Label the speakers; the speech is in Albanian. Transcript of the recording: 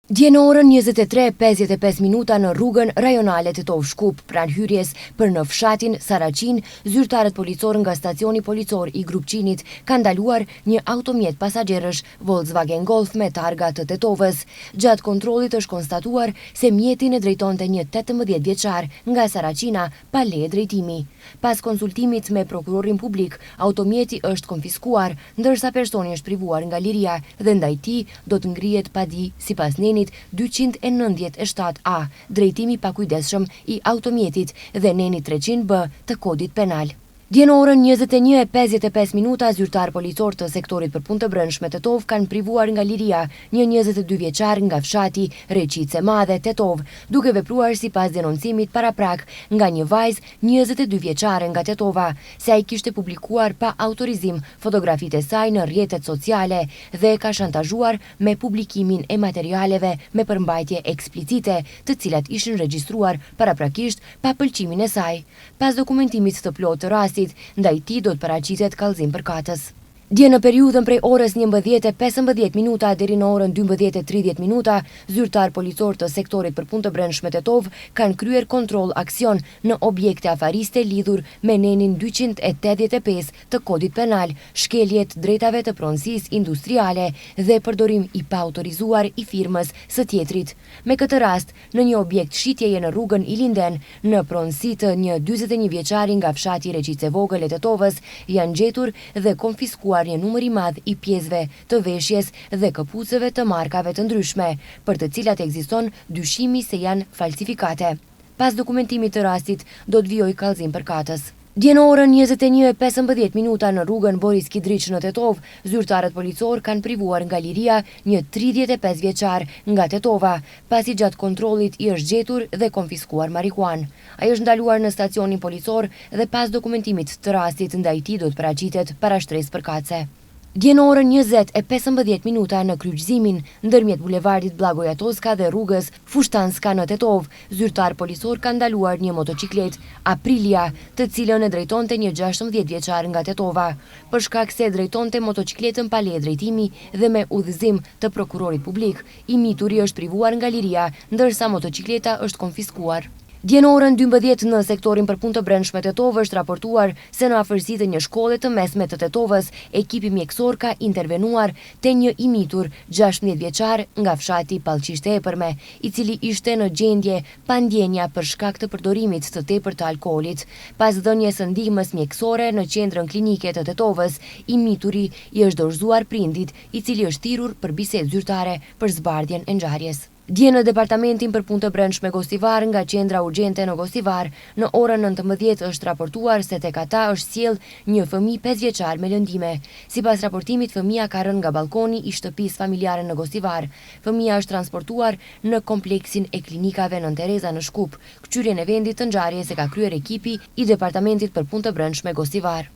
Speaker 1: Dje në orën 23:55 minuta në rrugën rajonale Tetov-Shkup, pranë hyrjes për në fshatin Saraqin, zyrtarët policorë nga stacioni policor i Grupçinit kanë ndaluar një automjet pasagjerësh Volkswagen Golf me targa të Tetovës. Gjatë kontrollit është konstatuar se mjetin e drejtonte një 18 vjeçar nga Saraqina pa leje drejtimi. Pas konsultimit me prokurorin publik, automjeti është konfiskuar, ndërsa personi është privuar nga liria dhe ndaj tij do të ngrihet padi sipas 297A, drejtimi pa kujdesshëm i automjetit dhe neni 300B të kodit penal. Dje në orën 21:55 minuta, zyrtar policor të sektorit për punë të brendshme Tetov kanë privuar nga liria një 22 vjeçar nga fshati Reqice Madhe, Tetov, duke vepruar sipas denoncimit paraprak nga një vajzë 22 vjeçare nga Tetova, se ai kishte publikuar pa autorizim fotografitë e saj në rrjetet sociale dhe e ka shantazhuar me publikimin e materialeve me përmbajtje eksplicite, të cilat ishin regjistruar paraprakisht pa pëlqimin e saj. Pas dokumentimit të plotë të rastit, ndaj tij do të paraqitet kallëzim përkatës. Dje në periudhën prej orës 11:15 minuta deri në orën 12:30 minuta, zyrtar policor të sektorit për punë të brendshme Tetov kanë kryer kontroll aksion në objekte afariste lidhur me nenin 285 të kodit penal, shkelje të drejtave të pronësisë industriale dhe përdorim i paautorizuar i firmës së tjetrit. Me këtë rast, në një objekt shitjeje në rrugën Ilinden, në pronësi të një 41 vjeçari nga fshati Reqice Vogël e Tetovës, janë gjetur dhe konfiskuar një numër i madh i pjesëve të veshjes dhe këpucëve të markave të ndryshme, për të cilat ekziston dyshimi se janë falsifikate. Pas dokumentimit të rastit, do të vijojë kallëzim përkatës. Dje në orën 21:15 minuta në rrugën Boris Kidriç në Tetov, zyrtarët policor kanë privuar nga liria një 35 vjeçar nga Tetova, pasi gjatë kontrollit i është gjetur dhe konfiskuar marihuan. Ai është ndaluar në stacionin policor dhe pas dokumentimit të rastit ndaj tij do të paraqitet para shtresë përkatëse. Dje në orën 20:15 minuta në kryqëzimin ndërmjet bulevardit Blagoja Toska dhe rrugës Fushtanska në Tetov, zyrtar policor ka ndaluar një motociklet Aprilia, të cilën e drejtonte një 16 vjeçar nga Tetova. Për shkak se drejtonte motocikletën pa leje drejtimi dhe me udhëzim të prokurorit publik, i mituri është privuar nga liria, ndërsa motocikleta është konfiskuar. Dje në orën 12 në sektorin për punë të brendshme Tetov është raportuar se në afërsi të një shkolle të mesme të Tetovës, ekipi mjekësor ka intervenuar te një i mitur 16 vjeçar nga fshati Pallqishte e Epërme, i cili ishte në gjendje pa ndjenja për shkak të përdorimit të tepërt të alkoolit. Pas dhënies së ndihmës mjekësore në qendrën klinike të Tetovës, i mituri i është dorëzuar prindit, i cili është thirrur për bisedë zyrtare për zbardhjen e ngjarjes. Dje në departamentin për punë të brendshme Gostivar nga qendra urgjente në Gostivar, në orën 19 është raportuar se tek ata është sjell një fëmijë 5 vjeçar me lëndime. Sipas raportimit, fëmia ka rënë nga balkoni i shtëpisë familjare në Gostivar. Fëmia është transportuar në kompleksin e klinikave Nën Tereza në Shkup. Kçyrjen e vendit të ngjarjes e ka kryer ekipi i departamentit për punë të brendshme Gostivar.